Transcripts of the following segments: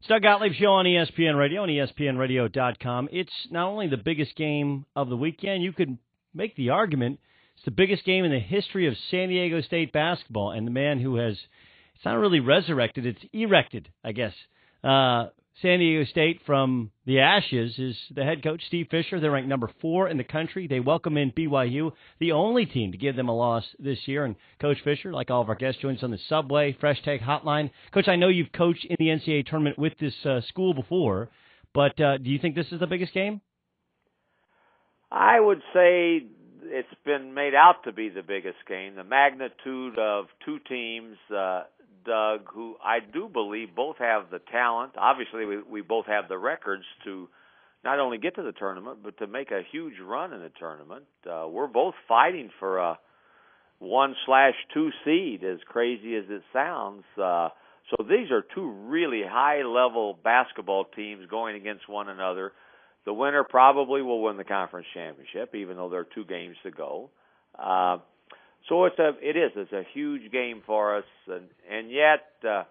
Doug Gottlieb Show on ESPN Radio and ESPNRadio.com. It's not only the biggest game of the weekend, you could make the argument it's the biggest game in the history of San Diego State basketball. And the man who has, it's not really resurrected, it's erected, I guess, San Diego State from the ashes is the head coach, Steve Fisher. They're ranked number 4 in the country. They welcome in BYU, the only team to give them a loss this year. And Coach Fisher, like all of our guests, joins us on the Subway Fresh Take Hotline. Coach, I know you've coached in the NCAA tournament with this school before, but do you think this is the biggest game? I would say it's been made out to be the biggest game. The magnitude of two teams, Doug, who I do believe both have the talent. Obviously, we both have the records to not only get to the tournament, but to make a huge run in the tournament. We're both fighting for a 1/2 seed, as crazy as it sounds. So these are two really high-level basketball teams going against one another. The winner probably will win the conference championship, even though there are 2 games to go. So it's a huge game for us, and yet, the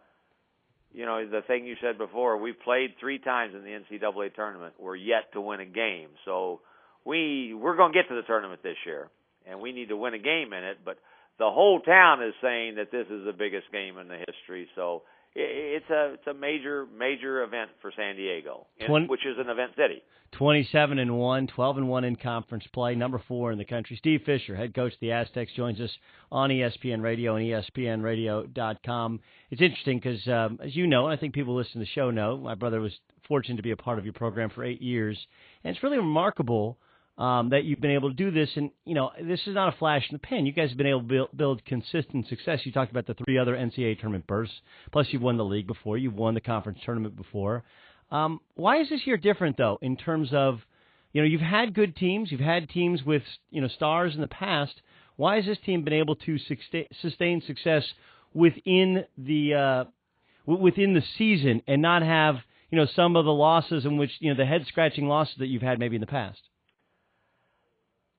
thing you said before, we played 3 times in the NCAA tournament. We're yet to win a game, so we're going to get to the tournament this year, and we need to win a game in it. But the whole town is saying that this is the biggest game in the history, so it's a major event for San Diego, which is an event city. 27-1, 12-1 in conference play, number 4 in the country. Steve Fisher, head coach of the Aztecs, joins us on ESPN Radio and ESPNRadio.com. It's interesting because, as you know, and I think people listening to the show know, my brother was fortunate to be a part of your program for 8 years, and it's really remarkable that you've been able to do this. And, this is not a flash in the pan. You guys have been able to build consistent success. You talked about the 3 other NCAA tournament berths, plus you've won the league before. You've won the conference tournament before. Why is this year different, though, in terms of, you've had good teams, you've had teams with, stars in the past. Why has this team been able to sustain success within the season and not have, some of the losses in which, the head-scratching losses that you've had maybe in the past?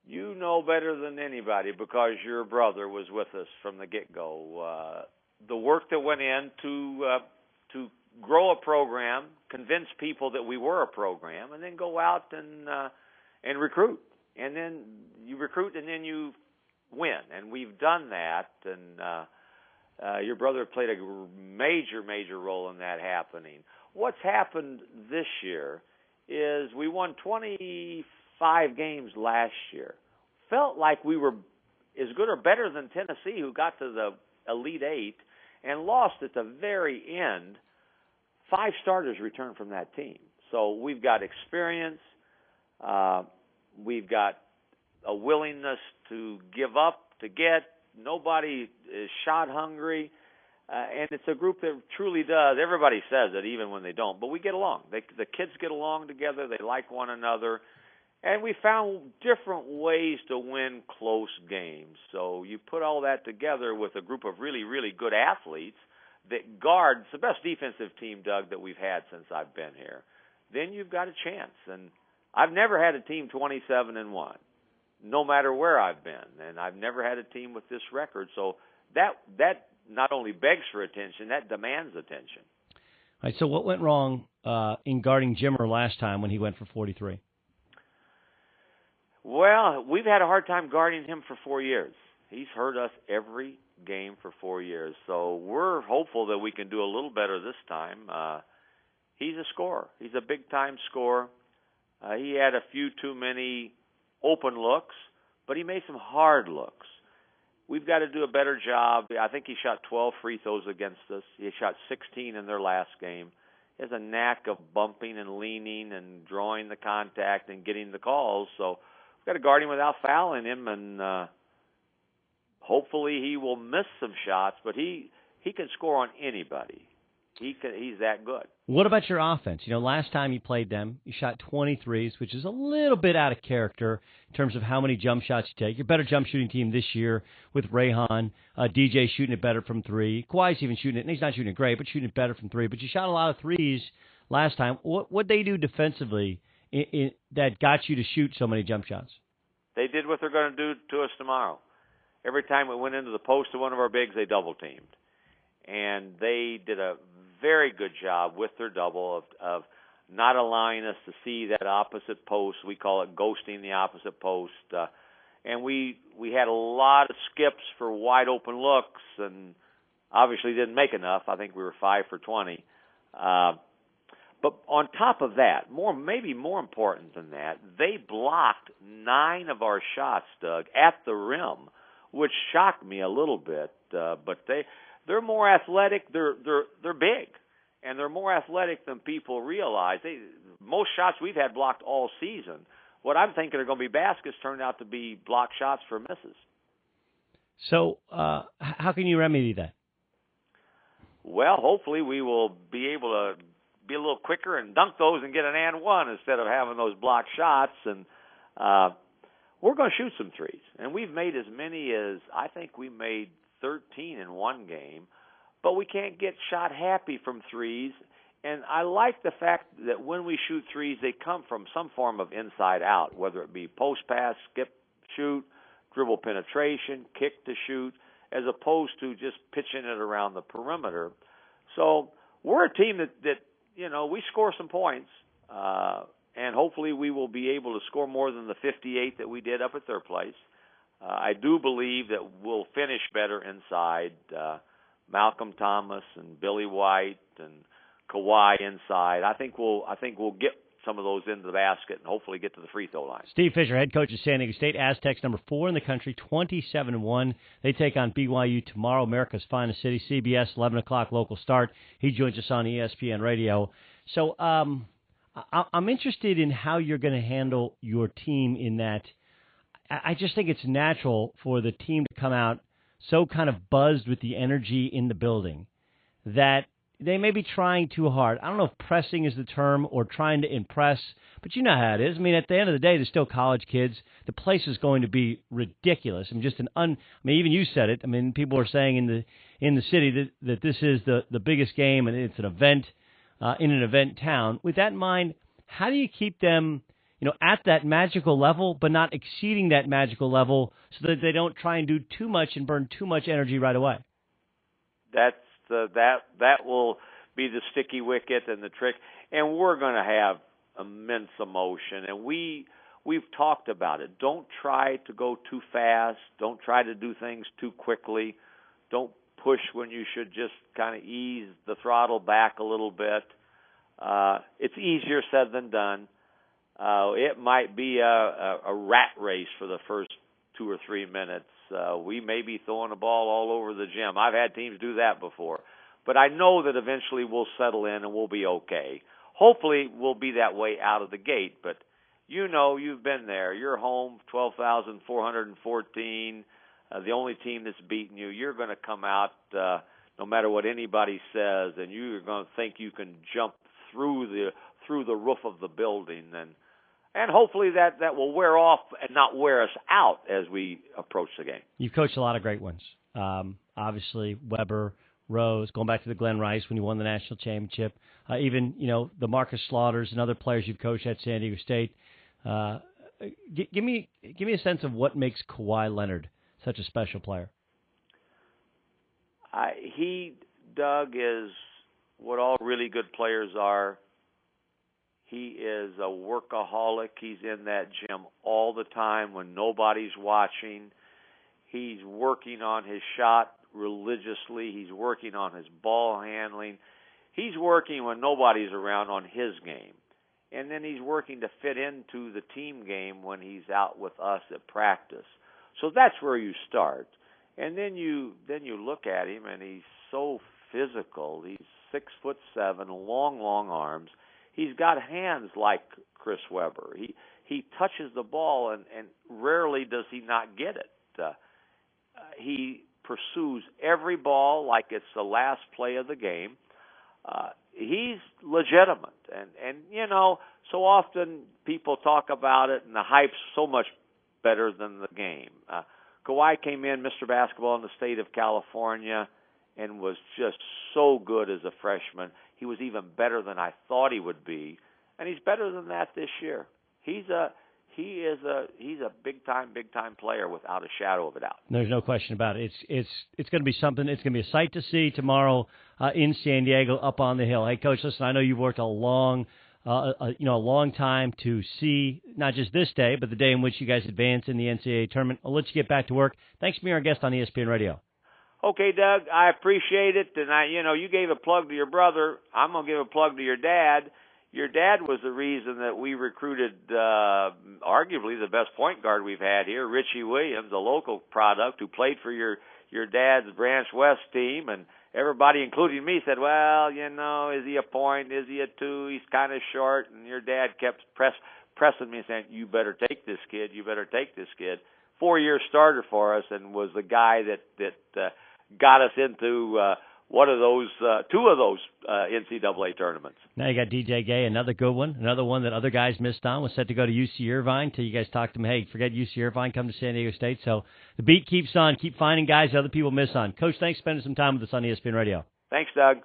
You know better than anybody because your brother was with us from the get-go. The work that went in to grow a program, convince people that we were a program, and then go out and recruit. And then you recruit and then you win. And we've done that. And your brother played a major role in that happening. What's happened this year is we won 25 games last year. Felt like we were as good or better than Tennessee, who got to the Elite 8, and lost at the very end. 5 starters returned from that team. So we've got experience. We've got a willingness to give up, to get. Nobody is shot hungry. And it's a group that truly does. Everybody says it, even when they don't. But we get along. The kids get along together. They like one another. And we found different ways to win close games. So you put all that together with a group of really, really good athletes that guards the best defensive team, Doug, that we've had since I've been here, then you've got a chance. And I've never had a team 27-1, no matter where I've been. And I've never had a team with this record. So that not only begs for attention, that demands attention. All right, so what went wrong in guarding Jimmer last time when he went for 43? Well, we've had a hard time guarding him for 4 years. He's hurt us every game for 4 years. So we're hopeful that we can do a little better this time. He's a scorer. He's a big-time scorer. He had a few too many open looks, but he made some hard looks. We've got to do a better job. I think he shot 12 free throws against us. He shot 16 in their last game. He has a knack of bumping and leaning and drawing the contact and getting the calls. So we've got to guard him without fouling him, and hopefully he will miss some shots, but he can score on anybody. He's that good. What about your offense? Last time you played them, you shot 23s, which is a little bit out of character in terms of how many jump shots you take. You're a better jump shooting team this year with Rayhan. DJ shooting it better from 3. Kawhi's even shooting it, and he's not shooting it great, but shooting it better from 3. But you shot a lot of 3s last time. What'd they do defensively that got you to shoot so many jump shots? They did what they're going to do to us tomorrow. Every time we went into the post of one of our bigs, they double-teamed. And they did a very good job with their double of not allowing us to see that opposite post. We call it ghosting the opposite post. And we had a lot of skips for wide open looks, and obviously didn't make enough. I think we were 5 for 20. But on top of that, maybe more important than that, they blocked 9 of our shots, Doug, at the rim, which shocked me a little bit. But they're more athletic. They're big, and they're more athletic than people realize. Most shots we've had blocked all season. What I'm thinking are going to be baskets turned out to be block shots for misses. So how can you remedy that? Well, hopefully we will be able to be a little quicker and dunk those and get an and one instead of having those block shots. And we're going to shoot some threes. And we've made as many as, I think we made 13 in one game. But we can't get shot happy from threes. And I like the fact that when we shoot threes, they come from some form of inside out, whether it be post pass, skip, shoot, dribble penetration, kick to shoot, as opposed to just pitching it around the perimeter. So we're a team that we score some points, and hopefully we will be able to score more than the 58 that we did up at third place. I do believe that we'll finish better inside. Malcolm Thomas and Billy White and Kawhi inside. I think we'll get some of those into the basket and hopefully get to the free throw line. Steve Fisher, head coach of San Diego State. Aztecs number 4 in the country, 27-1. They take on BYU tomorrow, America's finest city. CBS, 11 o'clock local start. He joins us on ESPN Radio. So I'm interested in how you're going to handle your team in that. I just think it's natural for the team to come out so kind of buzzed with the energy in the building that they may be trying too hard. I don't know if pressing is the term or trying to impress, but you know how it is. I mean, at the end of the day, they're still college kids. The place is going to be ridiculous. I mean, even you said it. I mean, people are saying in the city that this is the biggest game and it's an event in an event town. With that in mind, how do you keep them, at that magical level, but not exceeding that magical level so that they don't try and do too much and burn too much energy right away? That will be the sticky wicket and the trick, and we're going to have immense emotion. And we've talked about it. Don't try to go too fast. Don't try to do things too quickly. Don't push when you should just kind of ease the throttle back a little bit. It's easier said than done. It might be a rat race for the first 2 or 3 minutes. We may be throwing the ball all over the gym. I've had teams do that before. But I know that eventually we'll settle in and we'll be okay. Hopefully we'll be that way out of the gate. But you've been there. You're home, 12,414, the only team that's beaten you. You're going to come out no matter what anybody says, and you're going to think you can jump through the roof of the building. And hopefully that will wear off and not wear us out as we approach the game. You've coached a lot of great ones. Obviously, Weber, Rose, going back to the Glenn Rice when you won the national championship. Even, the Marcus Slaughters and other players you've coached at San Diego State. Give me a sense of what makes Kawhi Leonard such a special player. Doug, is what all really good players are. He is a workaholic. He's in that gym all the time when nobody's watching. He's working on his shot religiously. He's working on his ball handling. He's working when nobody's around on his game. And then he's working to fit into the team game when he's out with us at practice. So that's where you start. And then you look at him, and he's so physical. He's 6'7", long arms. He's got hands like Chris Webber. He touches the ball, and rarely does he not get it. He pursues every ball like it's the last play of the game. He's legitimate. And so often people talk about it, and the hype's so much better than the game. Kawhi came in, Mr. Basketball in the state of California, and was just so good as a freshman. He was even better than I thought he would be, and he's better than that this year. He's a he's a big time player without a shadow of a doubt. There's no question about it. It's going to be something. It's going to be a sight to see tomorrow in San Diego, up on the hill. Hey, Coach, listen, I know you've worked a long time to see not just this day, but the day in which you guys advance in the NCAA tournament. I'll let you get back to work. Thanks for being our guest on ESPN Radio. Okay, Doug, I appreciate it. And you gave a plug to your brother. I'm going to give a plug to your dad. Your dad was the reason that we recruited arguably the best point guard we've had here, Richie Williams, a local product who played for your dad's Branch West team. And everybody, including me, said, well, is he a point? Is he a two? He's kind of short. And your dad kept pressing me and saying, you better take this kid. You better take this kid. 4-year starter for us, and was the guy that got us into two of those NCAA tournaments. Now you got DJ Gay, another good one, another one that other guys missed on. Was set to go to UC Irvine till you guys talked to him. Hey, forget UC Irvine, come to San Diego State. So the beat keeps on. Keep finding guys that other people miss on. Coach, thanks for spending some time with us on ESPN Radio. Thanks, Doug.